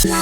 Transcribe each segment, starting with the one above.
What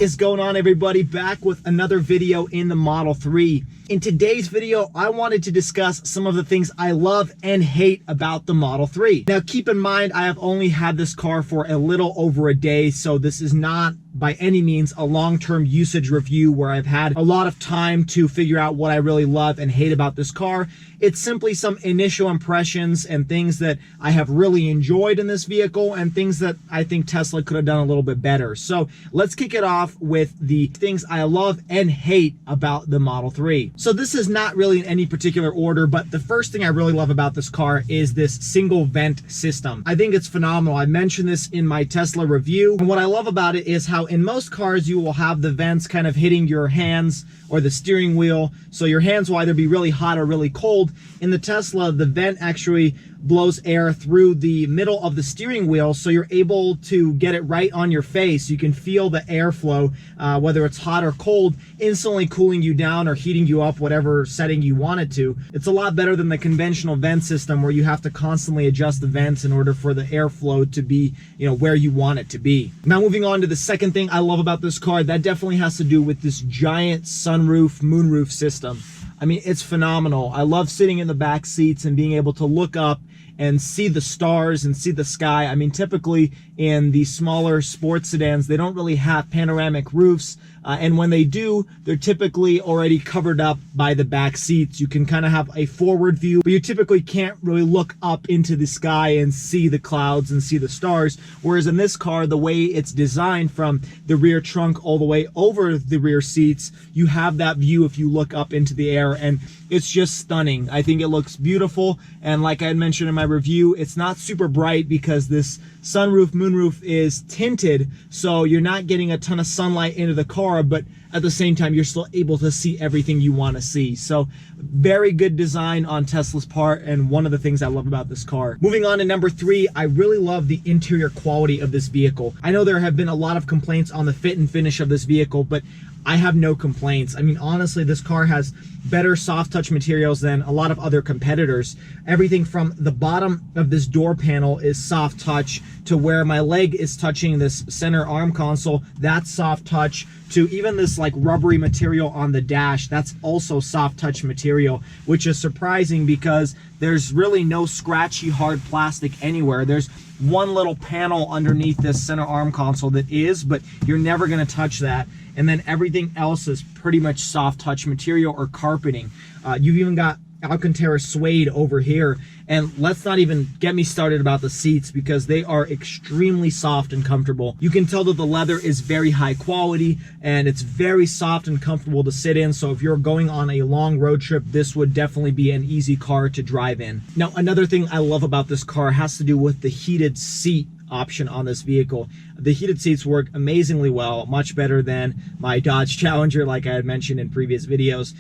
is going on, everybody? Back with another video in the Model 3. In today's video, I wanted to discuss some of the things I love and hate about the Model 3. Now, keep in mind, I have only had this car for a little over a day, so this is not by any means a long-term usage review where I've had a lot of time to figure out what I really love and hate about this car. It's simply some initial impressions and things that I have really enjoyed in this vehicle and things that I think Tesla could have done a little bit better. So let's kick it off with the things I love and hate about the Model 3. So this is not really in any particular order, but the first thing I really love about this car is this single vent system. I think it's phenomenal. I mentioned this in my Tesla review, and what I love about it is how in most cars you will have the vents kind of hitting your hands or the steering wheel, so your hands will either be really hot or really cold. In the Tesla, the vent actually blows air through the middle of the steering wheel, so you're able to get it right on your face. You can feel the airflow, whether it's hot or cold, instantly cooling you down or heating you up, whatever setting you want it to. It's a lot better than the conventional vent system where you have to constantly adjust the vents in order for the airflow to be, where you want it to be. Now, moving on to the second thing I love about this car, that definitely has to do with this giant sunroof, moonroof system. I mean, it's phenomenal. I love sitting in the back seats and being able to look up and see the stars and see the sky. I mean, typically in the smaller sports sedans, they don't really have panoramic roofs. And when they do, they're typically already covered up by the back seats. You can kind of have a forward view, but you typically can't really look up into the sky and see the clouds and see the stars. Whereas in this car, the way it's designed from the rear trunk all the way over the rear seats, you have that view if you look up into the air, and it's just stunning. I think it looks beautiful. And like I had mentioned in my review, it's not super bright because this sunroof, moonroof is tinted, so you're not getting a ton of sunlight into the car, but at the same time, you're still able to see everything you want to see. So very good design on Tesla's part, and one of the things I love about this car. Moving on to number 3, I really love the interior quality of this vehicle. I know there have been a lot of complaints on the fit and finish of this vehicle, but I have no complaints. I mean, honestly, this car has better soft touch materials than a lot of other competitors. Everything from the bottom of this door panel is soft touch, to where my leg is touching this center arm console, that's soft touch, to even this like rubbery material on the dash, that's also soft touch material, which is surprising because there's really no scratchy hard plastic anywhere. There's one little panel underneath this center arm console that is, but you're never going to touch that. And then everything else is pretty much soft touch material or carpeting. You've even got Alcantara suede over here. And let's not even get me started about the seats, because they are extremely soft and comfortable. You can tell that the leather is very high quality and it's very soft and comfortable to sit in. So if you're going on a long road trip, this would definitely be an easy car to drive in. Now, another thing I love about this car has to do with the heated seat option on this vehicle. The heated seats work amazingly well, much better than my Dodge Challenger, like I had mentioned in previous videos.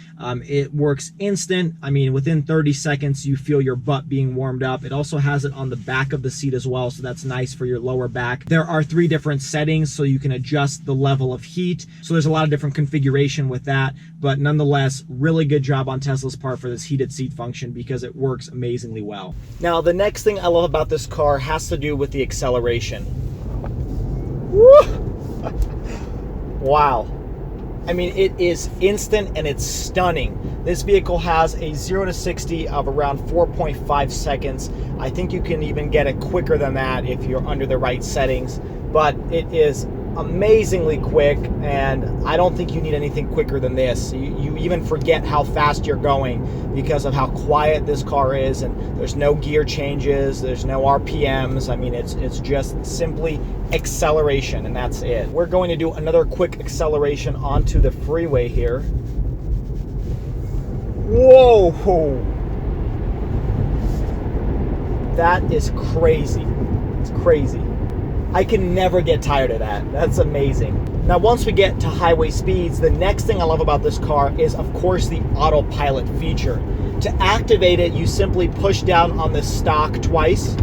It works instant. I mean, within 30 seconds, you feel your butt being warmed up. It also has it on the back of the seat as well, so that's nice for your lower back. There are 3 different settings, so you can adjust the level of heat. So there's a lot of different configuration with that, but nonetheless, really good job on Tesla's part for this heated seat function, because it works amazingly well. Now, the next thing I love about this car has to do with the acceleration. Woo! Wow. I mean, it is instant and it's stunning. This vehicle has a 0 to 60 of around 4.5 seconds. I think you can even get it quicker than that if you're under the right settings, but it is amazingly quick, and I don't think you need anything quicker than this. You even forget how fast you're going because of how quiet this car is, and there's no gear changes, there's no RPMs. I mean, it's just simply acceleration, and that's it. We're going to do another quick acceleration onto the freeway here. Whoa! That is crazy. It's crazy. I can never get tired of that. That's amazing. Now, once we get to highway speeds, the next thing I love about this car is, of course, the autopilot feature. To activate it, you simply push down on the stalk twice,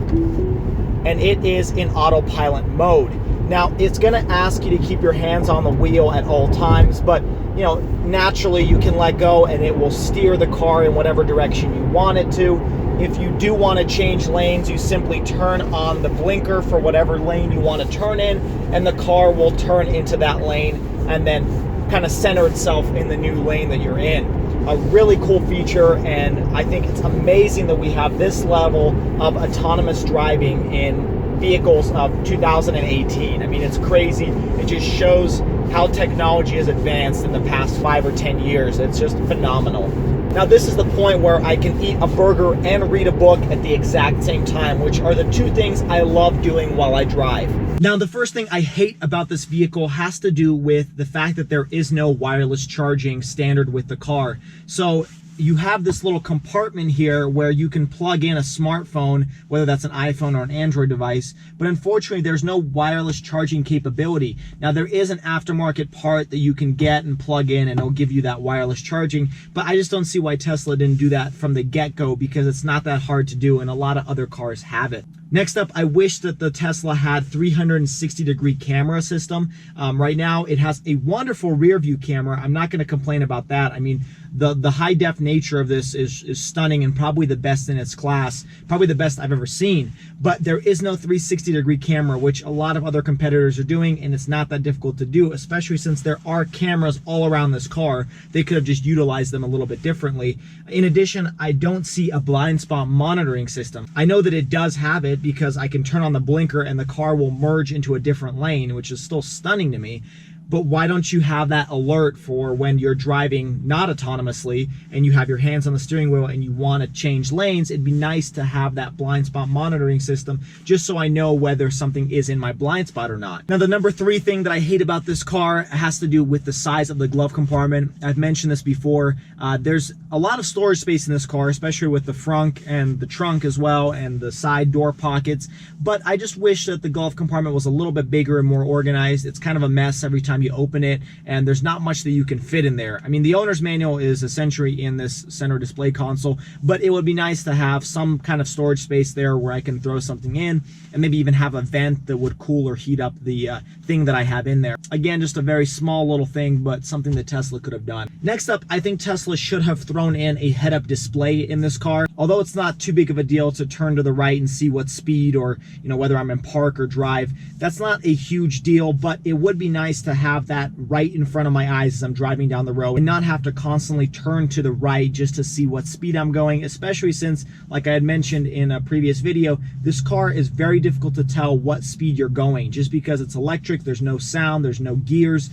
and it is in autopilot mode. Now, it's gonna ask you to keep your hands on the wheel at all times, but you know, naturally you can let go and it will steer the car in whatever direction you want it to. If you do want to change lanes, you simply turn on the blinker for whatever lane you want to turn in, and the car will turn into that lane and then kind of center itself in the new lane that you're in. A really cool feature, and I think it's amazing that we have this level of autonomous driving in vehicles of 2018. I mean, it's crazy. It just shows how technology has advanced in the past 5 or 10 years. It's just phenomenal. Now, this is the point where I can eat a burger and read a book at the exact same time, which are the two things I love doing while I drive. Now, the first thing I hate about this vehicle has to do with the fact that there is no wireless charging standard with the car. So you have this little compartment here where you can plug in a smartphone, whether that's an iPhone or an Android device, but unfortunately there's no wireless charging capability. Now, there is an aftermarket part that you can get and plug in and it'll give you that wireless charging, but I just don't see why Tesla didn't do that from the get-go, because it's not that hard to do and a lot of other cars have it. Next up, I wish that the Tesla had 360-degree camera system. Right now, it has a wonderful rear view camera. I'm not going to complain about that. I mean, the high def nature of this is stunning and probably the best in its class, probably the best I've ever seen. But there is no 360-degree camera, which a lot of other competitors are doing, and it's not that difficult to do, especially since there are cameras all around this car. They could have just utilized them a little bit differently. In addition, I don't see a blind spot monitoring system. I know that it does have it, because I can turn on the blinker and the car will merge into a different lane, which is still stunning to me. But why don't you have that alert for when you're driving not autonomously and you have your hands on the steering wheel and you want to change lanes? It'd be nice to have that blind spot monitoring system, just so I know whether something is in my blind spot or not. Now, the number 3 thing that I hate about this car has to do with the size of the glove compartment. I've mentioned this before. There's a lot of storage space in this car, especially with the front and the trunk as well, and the side door pockets. But I just wish that the glove compartment was a little bit bigger and more organized. It's kind of a mess every time you open it, and there's not much that you can fit in there. I mean, the owner's manual is essentially in this center display console, but it would be nice to have some kind of storage space there where I can throw something in, and maybe even have a vent that would cool or heat up the thing that I have in there. Again, just a very small little thing, but something that Tesla could have done. Next up, I think Tesla should have thrown in a head-up display in this car. Although it's not too big of a deal to turn to the right and see what speed, or whether I'm in park or drive, that's not a huge deal, but it would be nice to have that right in front of my eyes as I'm driving down the road and not have to constantly turn to the right just to see what speed I'm going, especially since, like I had mentioned in a previous video, this car is very difficult to tell what speed you're going. Just because it's electric, there's no sound, there's no gears,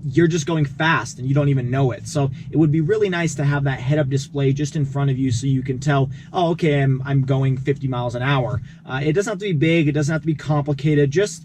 you're just going fast and you don't even know it. So it would be really nice to have that head-up display just in front of you so you can tell, oh, okay, I'm going 50 miles an hour. It doesn't have to be big, it doesn't have to be complicated, just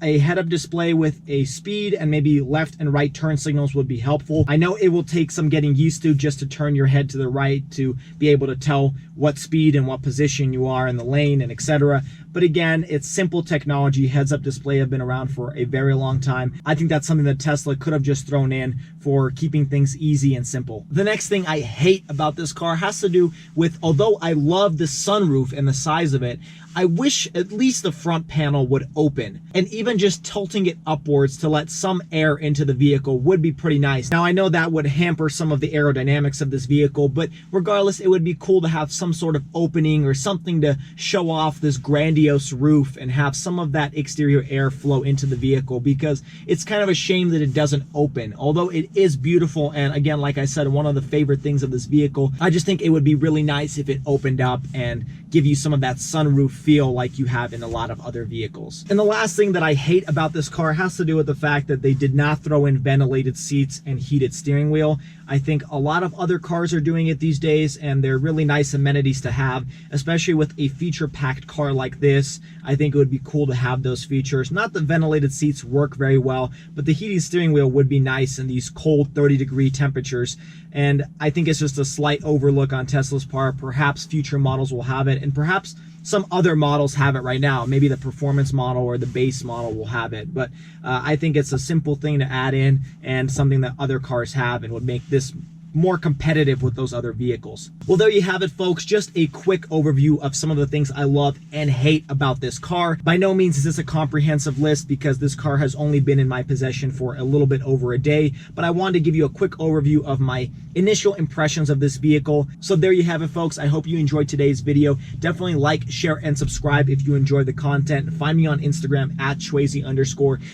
a head-up display with a speed and maybe left and right turn signals would be helpful. I know it will take some getting used to just to turn your head to the right to be able to tell what speed and what position you are in the lane and etc. But again, it's simple technology. Heads-up display have been around for a very long time. I think that's something that Tesla could have just thrown in for keeping things easy and simple. The next thing I hate about this car has to do with, although I love the sunroof and the size of it, I wish at least the front panel would open, and even just tilting it upwards to let some air into the vehicle would be pretty nice. Now, I know that would hamper some of the aerodynamics of this vehicle, but regardless, it would be cool to have some sort of opening or something to show off this grandiose roof and have some of that exterior air flow into the vehicle, because it's kind of a shame that it doesn't open. Although it is beautiful, and again, like I said, one of the favorite things of this vehicle, I just think it would be really nice if it opened up and give you some of that sunroof feel like you have in a lot of other vehicles. And the last thing that I hate about this car has to do with the fact that they did not throw in ventilated seats and heated steering wheel. I think a lot of other cars are doing it these days, and they're really nice amenities to have, especially with a feature-packed car like this. I think it would be cool to have those features. Not that ventilated seats work very well, but the heated steering wheel would be nice in these cold 30-degree temperatures. And I think it's just a slight overlook on Tesla's part. Perhaps future models will have it, and perhaps some other models have it right now. Maybe the performance model or the base model will have it, but I think it's a simple thing to add in and something that other cars have and would make this more competitive with those other vehicles. Well, there you have it, folks. Just a quick overview of some of the things I love and hate about this car. By no means is this a comprehensive list because this car has only been in my possession for a little bit over a day, but I wanted to give you a quick overview of my initial impressions of this vehicle. So there you have it, folks. I hope you enjoyed today's video. Definitely like, share, and subscribe if you enjoy the content. Find me on Instagram at Schwazy_,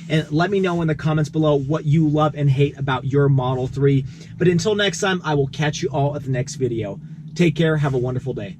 and let me know in the comments below what you love and hate about your Model 3. But until next time, I will catch you all at the next video. Take care. Have a wonderful day.